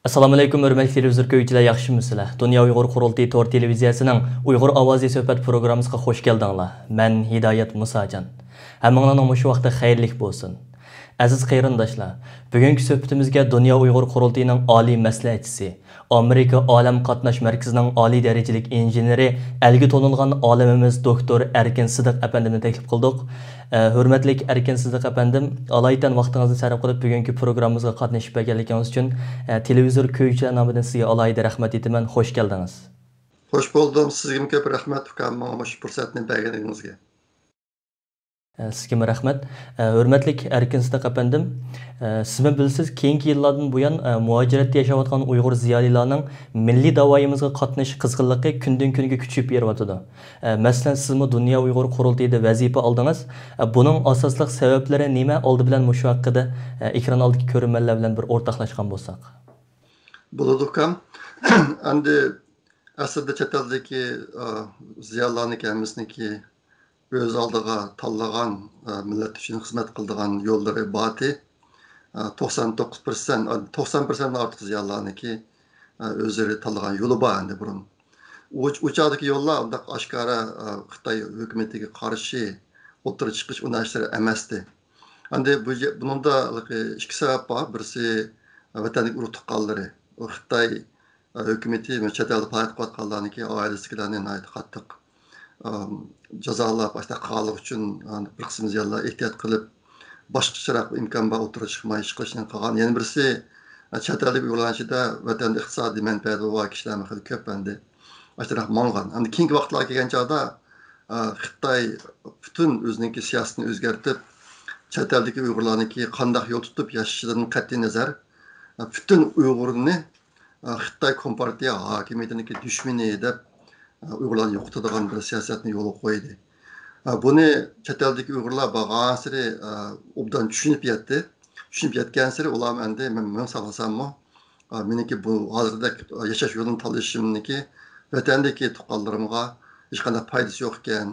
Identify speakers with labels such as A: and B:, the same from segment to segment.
A: Assalamu alaykum, hörmətli televizor köykülər, yaxşımısınızlar? Dünya Uyğur Qurultayı Tor televiziyasının Uyğur Avazi söhbət proqramımızğa xoş gəldinglar. Mən Hidayət Musacan. Həmmіңizin şu vaxtda xeyirlik bolsun. Aziz qarindoshlar, bugungi söhbətimizə Dünya Uyğur Qurultayının Ali məsləhətçisi, Amerika Alam Qatnaş Mərkəzinin ali dərəcəlik injeneri, əlgi tonulğan alimimiz doktor Erkin Sidiq əpəndimni təklif qıldıq. Hörmətli Erkin Sidiq əpəndim, alaydan vaxtınızı sərf qılıb bugungi proqramımızğa qatnaşıb gəlganınız üçün televizor köykülər nomidan sizə alayda rəhmət etəmən. Xoş gəldiniz.
B: Xoş buldum. Sizə köp rəhmət mənim bu fürsətni bəgəningizə.
A: Sizə rəhmət. Hörmətli Erkin Sidiq əpəndim, siz bilsiz, keyinki yıllardan bu yan muhacirətdə yaşayotgan Uyğur ziyalilarının milli davayımızğa qatnaş qızğınlığı gündən günə küçüyüb yeriyotudu. Məsələn, siz Dünya Uyğur Qurultayıda vəzifə aldınız. Bunun asaslıq səbəbləri nəmə? Oldu bilən şu haqqında ekran aldakı görünmələr bilan bir ortaqlaşqan bolsaq.
B: Buludukam. Endi aslında çeteldeki ziyalarını gelmesindeki öz aldığa tallagan millet için hizmet kıldığan yolları batı 90% artık ziyalarını ki özleri tallagan yolu bağındı burun. Uçağdaki yollar aşkara Xitay hükümetine karşı oturup çıkış unaşları emesti. Endi bunun da iki sebep var. Birisi vatandaş urtuqalları. Xitay hükümeti ve çetelli payet qatqanlarını ki ailesikilerinin ait qattiq cazalap başta qalık üçün bir qism ziyallar ehtiyat qilib başqaçaroq imkon bor o'tirib chiqmay chiqishni qilgan. Yana birisi çetellik uygulanışida vatandaş iqtisodiy manfaati bor kishilarni xil ko'p endi ashtaraq mang'an. Endi keyingi vaqtlar kelgan chog'da Xitoy butun o'ziniki siyosatini o'zgartib, çeteldeki Uyg'urlarniki qanday yo'l tutib yashashidan qat'iy nazar butun Uyg'urni Xitoy Kompartiya hokimiyatiniki dushmani deb Uyg'urlarni yo'qotadigan bir siyosatni yo'lga qo'ydi. Buni chet eldagi Uyg'urlar bag'asiri obdan tushunib yetdi. Tushunib yetgan sari ular endi men saqlasammi, meniki bu hozirda yashash yo'lini tanlashimniki vatandagi tuqqanlarimga hech qanday foydasi yo'q ekan.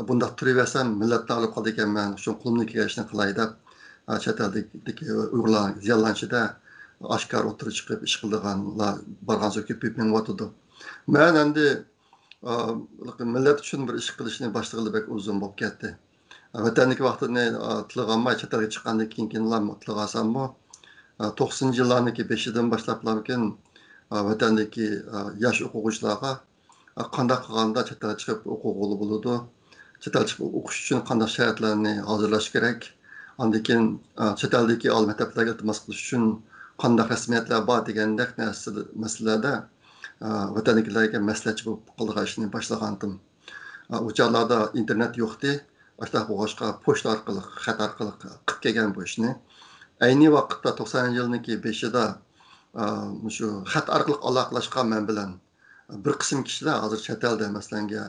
B: Bunda turaversam millatni olib qoldi ekanman, shu qo'limni kelishini qilay deb chet eldagi Uyg'urlar ziyolanishida oshkor o'tirib chiqib ish qilganlar borgan so'z ko'payib menyotdi. Men endi millet için bir iş qilishni boshlag'ili bek uzun bo'lib ketdi. Vatandagi vaqtini tilg'anmay chet elga chiqqandan keyinlar tilg'asammi 90-yillarniki 5-dan boshlablarkin vatandagi yosh o'quvchilarga qanday qilganda chet elga chiqib o'qig'ili bo'ladi. Chet elga chiqib o'qish uchun qanday sharoitlarni hozirlash kerak. Ondan keyin chet eldagi oliy maktablarga iltimos qilish uchun qanday rasmiyatlar bor degandek masalalarda vatandaşlarga maslahatchi bo'lib qilishni boshlagandim. O chog'larda internet yo'qdi. Boshqa bo'g'ashqa pochta orqali, xat orqali qilib kelgan bu ishni. Ayni vaqtda 90-yilniki 5-da shu xat orqali aloqalashgan men bilan bir qism kishilar hozir chet elda masalanga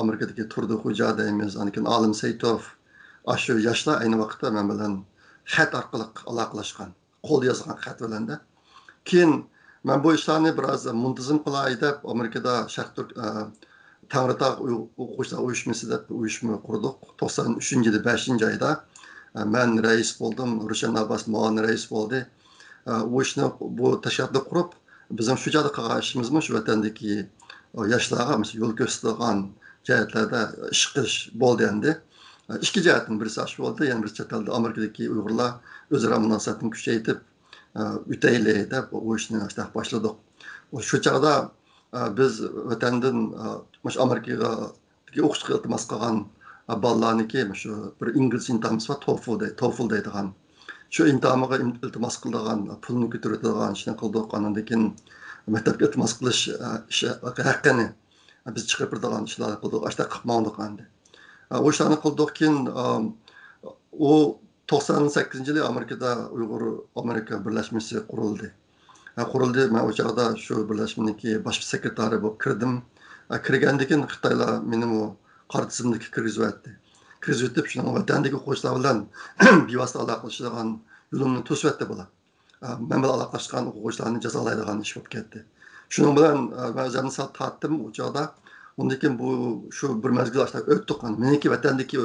B: Amerikadagi Turdi Xo'ja deymiz, anikin Olim Saytov, shu yoshlar ayni vaqtda men bilan xat orqali aloqalashgan, qo'l yozgan xat bilanda. Keyin ben bu işlerini biraz muntazam qilay deb Amerikada Sharq Tangritog o'quvchilar uyushmasi deb uyushma qurdik. 93-yili 5-oyda men rais bo'ldim, Rushan Abbas muavin rais bo'ldi. Bu ishni bu tashkiotni qurib, bizim shu joyda qilgan ishimiz shu vatandagi yoshlarga yo'l ko'rsatgan jihatlarda ish qilish bo'ldi endi. Ikki jihatdan birisi shu bo'ldi, yana bir chet elda Amerikadagi Uyg'urlar o'zaro munosabatni kuchaytirib üteyli de bu işini başladık. Şu çağda biz vatandan Amerika'ya o'qishga iltimos qilgan bolalarniki shu bir ingliz imtihoni var, TOEFL deydigan. Shu imtihonga iltimos qilgan pulni ko'taradigan ishni qildik. Ondan keyin maktabga iltimos qilish haqqini biz chiqaradigan ishlar qildik. Ashta qilmoqdik endi. O ishlarni qildik keyin o 98-yili Amerikada Amerika Birleşmesi kuruldu. Kuruldu, ben o çağda şu birleşmeniki baş sekreteri bu kirdim. Kirgendikin Xitaylar benim o kartizmdeki kriz etti. Kriz etip şunun vatandaki qo'shlar bilan bevosita aloqalashadigan yo'limni to'sib etdi bular. Men bilan aloqalashgan o'quvchilarni jazolaydigan ish bo'lib ketdi. Shuning bilan men o'zimni sal tortdim o chog'da. Undan keyin bu shu bir mezgil o'tdi. Meniki vatandagi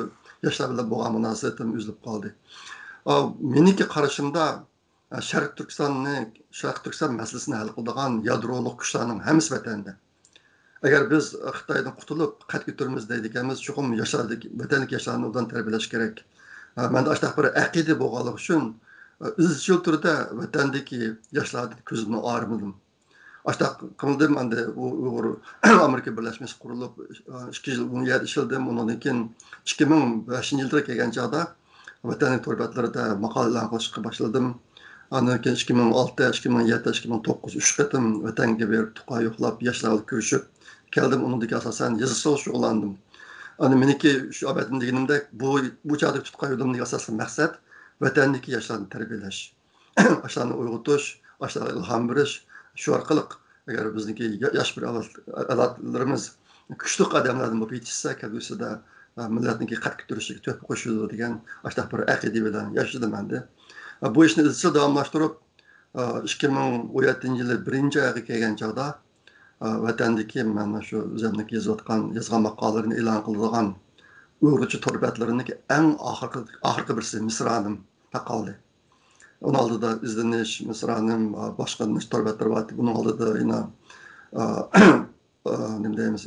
B: yoshlar bilan bo'lgan munosabatim uzilib qoldi. Meniki qarashimda Şərq Türkistan məsələsini həll qıldıgan yadroluq güclərin hamısı vətəndə. Əgər biz Xitaydan qutulub qət götürmüz deydigəmiz çoxum yaşadık, vətənlik yaşlarını ondan tərbiyələş kerak. Mən də aştaq bir əqidi bolğanlıq üçün izchil turda vətəndəki yaşlardan gözümü ayırmadım. Aştaq qıldım mən də Uyğur Amerika Birləşməsi qurulub 2 yıl 17 işlədim. Ondan keyin 2005 yılda kelgan çağda vətənlik torbətlərdə maqalalar qılışqa başladım. Ondan keyin 2006, 2007, 2009 3 qatım vətənə berib tuqa yoxlab yaşlarla görüşüb keldim. Onundaki asasen yazısal şoğlandım. Hani meniki şu abetim degenimde bu çağda tutka yolumdaki asaslı maksat vətəndeki yaşlarını terbiyeleş. Aşlarını uygutuş, aşlarına ilham veriş. Şu arkalık eğer bizdeki yaş bir alatlarımız güçlü kademlerden bu yetişse kelgüsü de milletinki qat kütürüşü töp koşuyor degen aştaq bir akidi bilen yaşadım ben de. Bu işini izchil davamlaştırıp 2017 yılı 1. ayı kelgan çağda vətəndəki mən şu üzərimdəki yazğan maqalalarını elan qıldıqan Uyğurca torbətlərindəki ən axırqı birisi Misranım qaldı. Onun aldıda izleniş, Misranım, başqa torbətlər var. Bunun aldıda yine ne deyimiz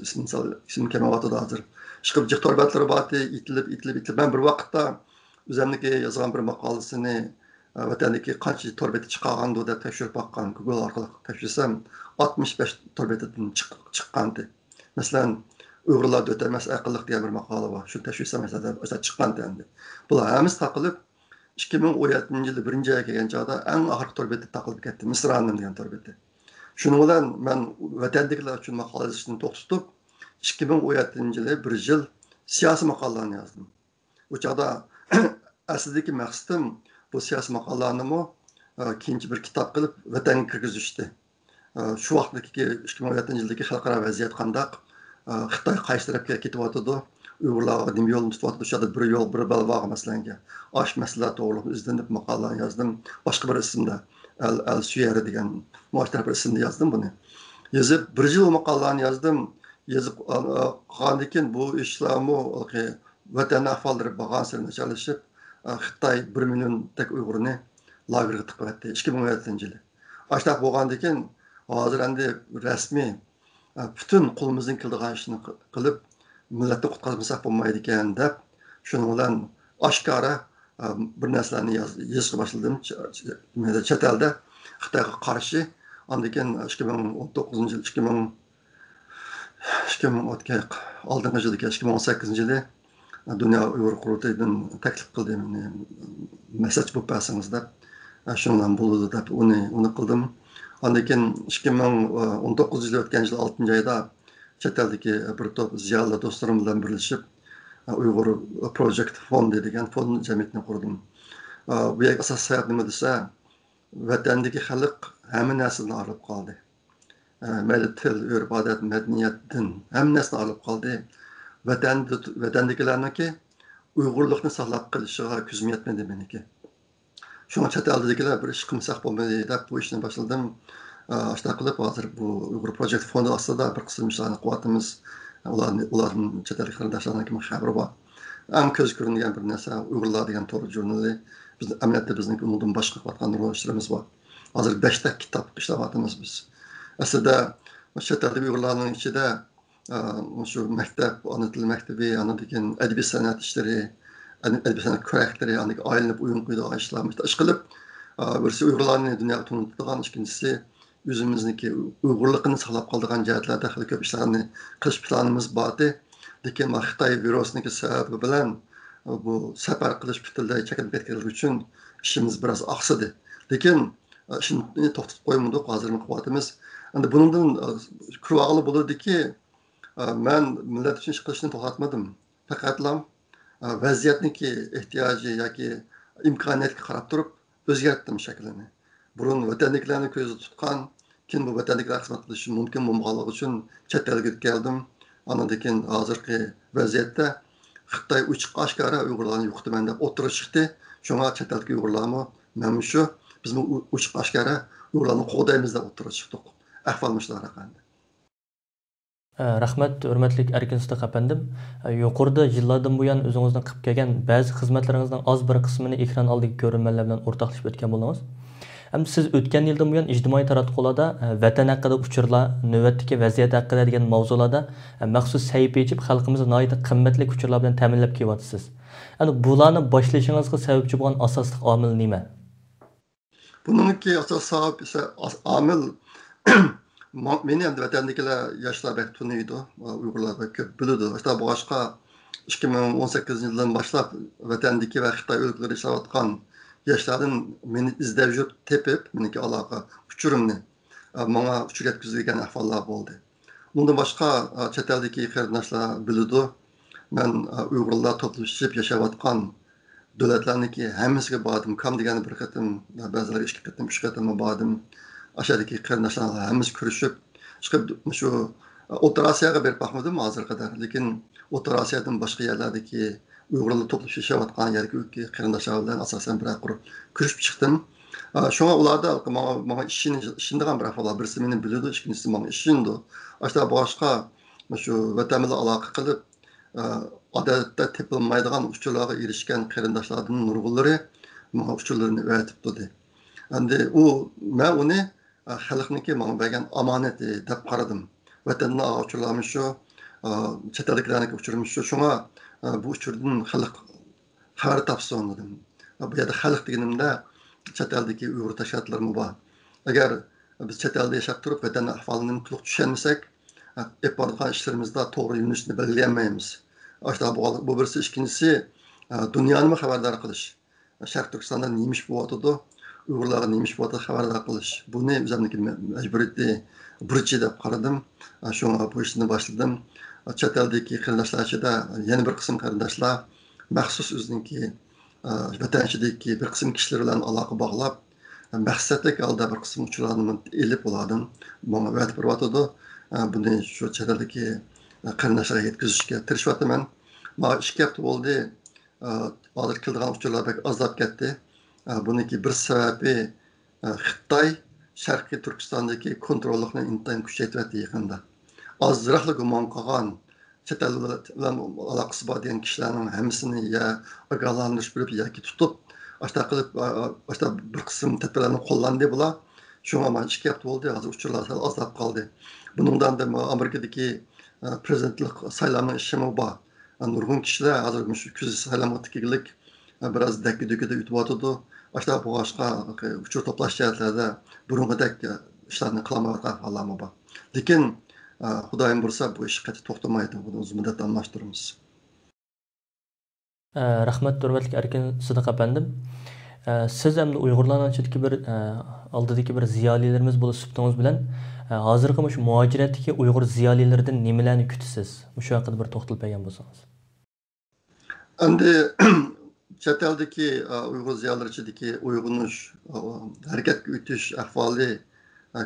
B: isim kemavatı da hazır. Şıqıbcıq torbətləri var. İtilib. Ben bir vaqtda üzərimdəki yazğan bir maqalasını vətəndəki qancha torbeti çıxarğandı da təşrif baxqan Google arqılıq təşrisəm 65 torbetidən çıxqandı. Məsələn, Uyğurlar ötəməz aqıllıq deyə bir maqala var. Şu təşrisəm məsələn çıxqandı endi. Bular hamısı taqılıb 2017 yılı 1. ayga kelgan çağda ən axırqı torbeti taqılıb ketdi. Misranım degan torbeti. Şunun bilan mən vətəndaşlar üçün maqala yazışını to'xtatib 2017 yılı 1 yıl siyasi maqalalarni yazdım. Bu çağda aslidagi maqsadim bu siyasi maqalalarni keyinchi bir kitap qilib vatanga kirgizishdi. Şu vaqtdagi 2017 yildagi xalqaro vaziyat qandaq, Xitoy qaysi tarafga ketyotidi, Uyg'urlarga nima yo'lni tutyotidi, shu bir yo'l bir balvog'i masalanga osh masala to'g'ri izlanib maqolalar yazdım. Boshqa bir ismda Al Suyari degan muhtar bir ismda yazdım bunu. Yazib 1 yil maqolalarni yazdım. Yazib qolgandan keyin bu ishlarni vatan ahvollari bag'asini chalishib Xitoy 1 milyon tek Uyg'urni lagerga tiqib etdi 2017 yılı. Aştaq bo'lgandan keyin hozir endi rasmiy bütün qo'limizdan keladigan ishni qilib millatni qutqazmasak bo'lmaydi ekan deb shuning bilan oshkora bir narsalarni yozishga boshladim. Chet elda Xitoyga qarshi ondan keyin 2019 yil 2018 yılı Dünya Uyghur Qurultayıdan təklif qildim. Mesaj bu bəsіңizdə. Şundan buldu da onu qıldım. Ondan keyin 2019 yılı ötken yıl 6. ayda chet eldagi bir top ziyoli do'stlarim bilan birlashib Uyghur Project Fond degan fond jamiyatini qurdim. Bu yerga asos sabab nima desa, vatandagi xalq hamma narsadan olib qoldi. Mayli til, urf, odat, madaniyat, din, hamma narsani olib qoldi. Vatandagilarniki Uyg'urlikni saqlab qolishiga ko'zim yetmadi meniki. Shunga chet eldagilar bir ish qilmasak bo'lmaydi deb bu ishni boshladim. Shunaqa qilib hozir bu Uyghur Project Fondi ostida bir qism ishlarni qilyapmiz. Ularning chet ellik qarindoshlardan kim xabari bor. Eng ko'z ko'ringan bir narsa Uyg'urlar degan to'g'ri jurnali. Biz amaliyotda bizning undan boshqa qilayotgan ishlarimiz bor. Hozir 5 ta kitob ishlayapmiz biz. Aslida chet ellik Uyg'urlarning ichida şu məktəb, ana dil məktəbi, ana degan ədəbi sənət işləri, ədəbi sənət kürəkləri, yəni ayrılıb uyğun qoyduğu işlərimiz iş qılıb, birisi Uyğurlarını dünyaya tanıtdığan, ikincisi özümüzdəki Uyğurluğunu saqlab qaldığan cəhətlərdə xeyli köp işlərni qilish planımız vardı. Lakin Xitoy virusunun səbəbi bilan bu səfər qilish bütünlüyü çəkilib getganligi üçün işimiz biraz axsadı. Lakin işini to'xtatib qo'ymadik, hozir qilyapmiz. Endi bundan kurvaqlı bo'ladi ki ben millet için iş qilishni to'xtatmadim. Faqatlam vaziyatniki ehtiyojı yoki imkoniyatga qarab turib o'zgartdim shaklini. Burun vatandagilarni ko'zda tutgan, keyin bu vatandagilar xizmat qilishi mumkin bo'lganligi uchun chet elga keldim. Ondan keyin hozirgi vaziyatda Xitoy uchiq oshkora Uyg'urlarni yo'qitaman deb o'tirib chiqdi. Shunga chet elga Uyg'urlarmi mana shu biz bu uchiq oshkora Uyg'urlarni qo'g'daymiz deb o'tirib chiqdik. Ahvolimiz qanday?
A: Rahmat, hörmətli Erkin Sıdıq əpəndim. Yuqorida yıllardan bu yan özünüzdən qılıb kelgan bəzi xizmətlərinizdən az bir qismini ekran aldagi ko'rinmalar bilan o'rtoqlashib o'tgan bo'ldingiz. Hem siz o'tgan yildan buyon ijtimoiy taratqularda vatan haqida uchurlar, navbatdagi vaziyat haqida degan mavzularda maxsus sahifa ochib xalqimizni nihoyat qimmatli uchurlar bilan ta'minlab kelyapsiz. Yani bularni boshlashingizga sababchi bo'lgan asosli omil nima?
B: Bununki asas sabab ise amil meni endi vatandagilar yoshlar bek tunuydi, Uyg'urlar bek ko'p biladi. İşte bu boshqa 2018 yildan boshlab vatandagi va Xitoy o'lkalarida ishlayotgan yoshlardan meni izlab yurib tepib, meniki aloqa uchurimni menga uchur yetkazilgan ahvollar bo'ldi. Bundan boshqa chet eldagi qarindoshlar biladi. Men Uyg'urlar to'plashib yashayotgan davlatlarniki hammasiga bordim. Kam degani bir qatim, ba'zilar 2 qatim, 3 qatim bordim. Aşağıdaki qarindoshlar hammasi ko'rishib, chiqib shu O'rta Osiyoga berib baxmadim hozir qadar. Lekin O'rta Osiyodan boshqa yerlardagi Uyg'urlar to'plashib yashayotgan yerga qarindoshlar bilan asosan bir qurib ko'rishib chiqdim. Shunga ularda menga ishindigan bir ahvollar, birisi meni biladi, ikkinchisi menga ishindi. Ashta boshqa shu vatan bilan aloqa qilib, odatda tepilmaydigan uchurlarga erishgan qarindoshlarning nurg'unlari menga uchurlarini o'rgatib turdi. Endi men uni xalqniki menga bergan omonati deb qaradim. Vatanni uchurlarimiz shu, chet elliklarniki uchurimiz shu. Shunga bu uchurdan xalq xabar topsin dedim. Bu yerda xalq deganimda chet eldagi Uyg'ur tashkilotlarimiz bor. Agar biz chet elda yashab turib vatan ahvolini to'liq tushunmasak, yapardigan ishlarimizda to'g'ri yo'nalishni belgilamaymiz. Ashta bu birisi, ikkinchisi dunyoni xabardor qilish. Sharq Turkistonda nima ish bo'lyotdi, Uyg'urlarga nima ish bo'lyotdi xabardor qilish. Buni o'zimniki majburiyati burchi deb qaradim. Shunga bu ishni boshladim. Chet eldagi qarindoshlar ichida yana bir qism qarindoshlar maxsus o'ziniki vatanchidagi bir qism kishilar bilan aloqa bog'lab, maqsadli holda bir qism uchurlarni elib ulardan menga o'rgatib beryotdi. Buni shu chet eldagi qarindoshlarga yetkazishga tirishyapman. Mana 2 hafta bo'ldi. Hozir kelgan uchurlar bek ozlab ketdi. Buniki bir sababi Xitoy Sharqiy Turkistondagi kontrollikni intayin kuchaytiryapti yaqinda. Azroqli gumon qilgan chet el bilan aloqasi bor degan kishilarning hammasini ya ogohlantirish berib yoki tutib, ashta qilib, ashta bir qism tadbirlarni qo'llandi bular. Shunga mana 2 hafta bo'ldi, hozir uchurlar ozlab qoldi. Bundan da Amerikadagi prezidentlik saylovning ishimi bor. Nurg'un kishilar hozir shu kuz saylovga tikillik biraz dakki-dukkida o'tyapti. Ashta bu boshqa uchur to'plash jihatlarida burungidek ishlarni qilmayotgan holatlar bor. Lekin Xudoyim bo'lsa bu ish qati to'xtamaydi. Buni o'z muddat almashtiramiz.
A: Rahmat hurmatli Erkin Sidiq apandim. Siz ham Uyg'urlarning ichidagi bir oldidagi bir ziyolilarimiz bo'lib sifatingiz bilan hozirgi shu muhojiratdagi Uyg'ur ziyolilaridan nimalarni kutasiz? Shu haqida bir to'xtalib bergan bo'lsangiz.
B: Endi chet eldagi Uyg'ur ziyolilar ichidagi uyg'unish, harakatga o'tish ahvoli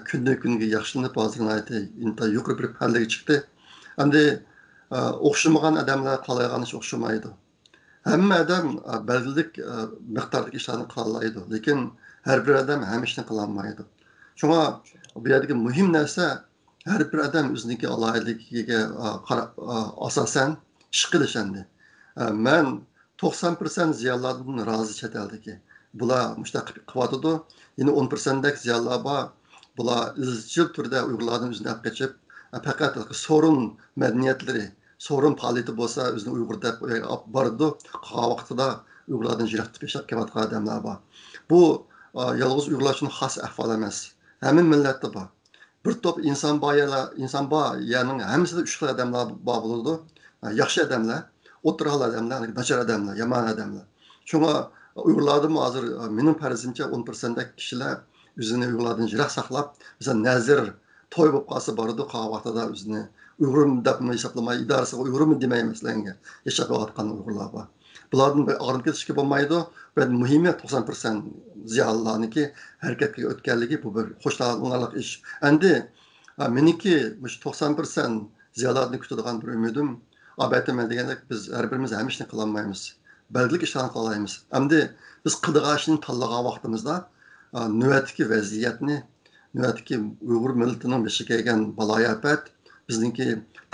B: kundan kunga yaxshilanib, hozirgi inta yuqori bir pallaga chiqdi. Endi o'xshamagan odamlar qiladigan ish o'xshamaydi. Hamma odam belgilik miqdordagi ishlarni qila oladi, lekin har bir odam ham ishni qila olmaydi. Shunga bu yerdagi muhim narsa har bir odam o'ziniki alohidaligiga asosan ish qilish endi. Men 90% ziyolilardan rozi chet eldagi. Bular mushtaq qilyotdi. Yine 10% dak ziyolilar bor. Bular izchil turda Uyg'urlardan o'zini olib qochib, faqat sorun madaniyatlari, sorun faoliyati bo'lsa o'zini Uyg'ur deb olib bordi. Qolgan vaqtida Uyg'urlardan jiroqtib yashab kelayotgan odamlar bor. Bu yolg'iz Uyg'urlar uchun xos ahvol emas. Hamma millatda bor. Bir top inson bor, ya'ni hammasida 3 xil odamlar bor bo'ladi. Yaxshi odamlar, o'tirg'al odamlar, nachar odamlar, yomon odamlar. Shunga Uyg'urlarda hozir mening farzimcha 10% dak kishilar o'zini Uyg'urlardan jiroq saqlab, mesela nazir to'y bo'lib qolsa boradi, qolgan vaqtida o'zini Uyg'ur deb hisoblamay, idorasiga Uyg'urmi demay masalanga yashab yotgan Uyg'urlar bor. Bulardan og'rinib ketishga bo'lmaydi. Va muhimi 90% ziyolilarniki harakatga o'tganligi bu bir xo'shlanarli ish. Endi meniki 90% ziyolilarni kutadigan bir umidim, albatta men degandek biz har birimiz ham ishni qila olmaymiz. Belgilik ishlarni qila olamiz. Endi biz qiladigan ishni tanlagan vaqtimizda navbatdagi vaziyatni, navbatdagi Uyg'ur millatining boshiga kelgan baloyafat, bizningki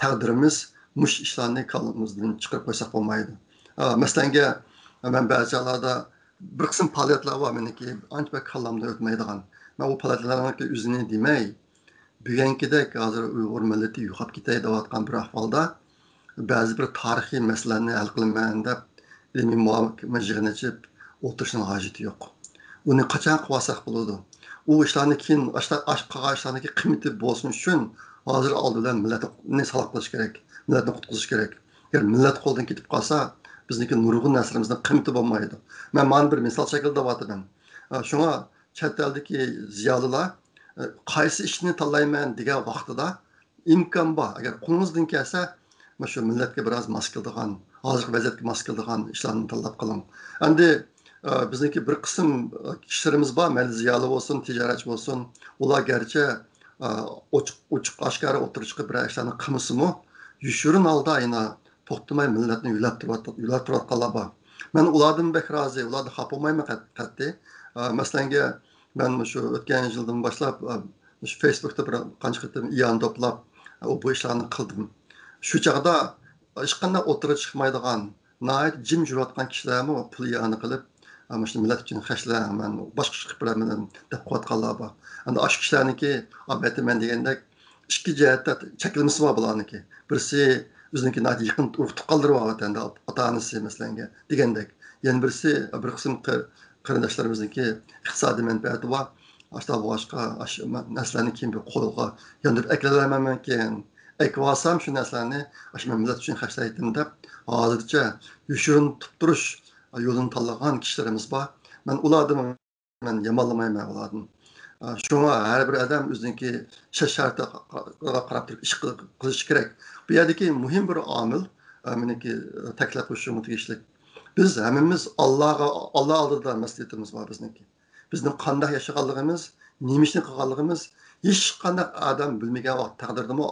B: taqdirimiz mush ishlarni qalbimizdan chiqarib qo'ysak bo'lmaydi. Masalan, men ba'zi joylarda bir qism faoliyatlar var meniki ancha kallamda o'tmaydigan. Men o faoliyatlarning o'zini demay, bugunkidek hozir Uyg'ur millati yo'qolib ketay deyotgan bir ahvolda ba'zi bir tarixiy masalalarni hal qilaman deb ilmiy muhokama yig'ini ichib o'tirishning hojati yo'q. Uni qachon qilsak bo'ladi? U ishlarni keyin qilgan ishlarniki qiymati bo'lsin uchun hozir oldi bilan millatni saloq qilish kerak, millatni qutqizish kerak. Agar millat qo'ldan ketib qolsa, bizniki nurg'un narsalarimizning qiymati bo'lmaydi. Men mana bir misol shaklida aytaman. Shunga chet eldagi ziyolilar qaysi ishni tanlayman degan vaqtida imkon bor. Agar qo'lingizdan kelsa, mana shu millatga biroz mos keladigan, hozirgi vaziyatga mos keladigan ishlarni tanlab qiling. Endi bizniki bir qism kishilarimiz bor, mayli ziyoli bo'lsin, tijoratchi bo'lsin, ular garchi ochiq oshkora o'tirib chiqib bir ishlarni qilmasimi, yushurin holda ayna to'xtamay millatni yulab turayotganlar bor. Men ulardan bek rozi, ularni xafa bo'lmayman qat'iy. Masalan, men shu o'tgan yildan boshlab shu Facebookda bir qancha qitim iyon to'plab bu ishlarni qildim. Shu chaqda hech qanday o'tirib chiqmaydigan, nihoyat jim yurayotgan kishilarmi pul iyoni qilib, mana shu millat uchun xashlayman, boshqa ish qilib bilaman deb qo'yatganlar bor. Endi shu kishilarniki albatta men degandek ikki jihatda chekilmasi bor bularniki. Birisi o'ziniki yaqin urug'tib qoldiryapti endi ota-onasi masalan degandek. Yana birisi bir qism qarindoshlarimizniki iqtisodiy manfaati bor. Ashta boshqa narsalarni keyin bir qo'lga yondirib eklamayman keyin. Ekvasam shu narsalarni shu millat uchun xashlaydim deb hozircha yushurin tuttirish yo'lini tanlagan kishilarimiz bor. Men ulardan yomonlamayman ulardan. Shunga har bir odam o'ziniki shartiga qarab turib ish qilish kerak. Bu yerdagi muhim bir omil meniki taklif qilishim tegishli. Biz hammamiz Allah oldida mas'uliyatimiz bor bizniki. Bizning qanday yashaganligimiz, nima ishni qilganligimiz hech qanday odam bilmagan vaqt taqdirdimi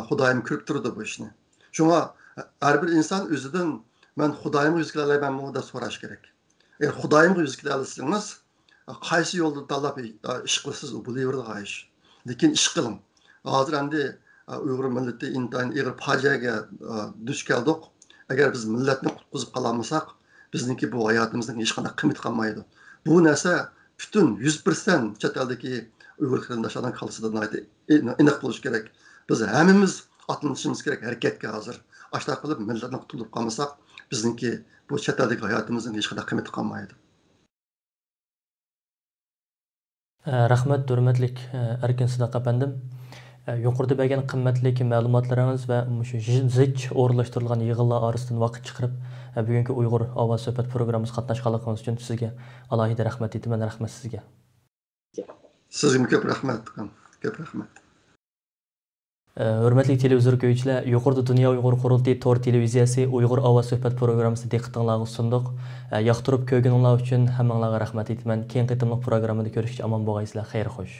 B: Xudoyim ko'rib turdi bu ishni. Shunga har bir inson o'zidan men Xudoyimga yuz kela olmaymanmi deb so'rash kerak. Agar Xudoyimga yuz kela olsangiz, qaysi yo'lda tanlab ish qilasiz, u bo'laveradi ish. Lekin ish qiling. Hozir endi Uyg'ur millati intayin ig'ir fojiaga duch keldik. Agar biz millatni qutqizib qolamasak, bizniki bu hayotimizning hech qanday qiymati qolmaydi. Bu narsa butun 100% chet eldagi Uyg'ur qarindoshlarning qalbida aniq bo'lishi kerak. Biz hammamiz atlanishimiz kerak harakatga hozir. Ashta qilib millatni qutqizib qolmasak, bizniki bu chet eldagi hayotimizning hech qanday qiymati qolmaydi.
A: Rahmat, hurmatlik Erkin Sidaq apandim. Yuqorida bergan qimmatli ma'lumotlaringiz va shu zich o'rlashtirilgan yig'inlar orasidan vaqt chiqarib bugungi Uyg'ur ovoz suhbat programmasiga qatnashganligingiz uchun sizga alohida rahmat aytaman. Rahmat sizga.
B: Sizga ko'p rahmat. Ko'p rahmat.
A: Hurmatli televizor ko'ruvchilar, yuqorida Dunyo Uyg'ur qurultiyi tor televiziyasi Uyg'ur ovoz suhbat programmasida diqqatingizga sundiq. Yoqtirib ko'rganinglar uchun hammanglarga rahmat aytaman. Keyingi qitimliq programmada ko'rishgacha omon bo'lgaysizlar. Xayr xo'sh.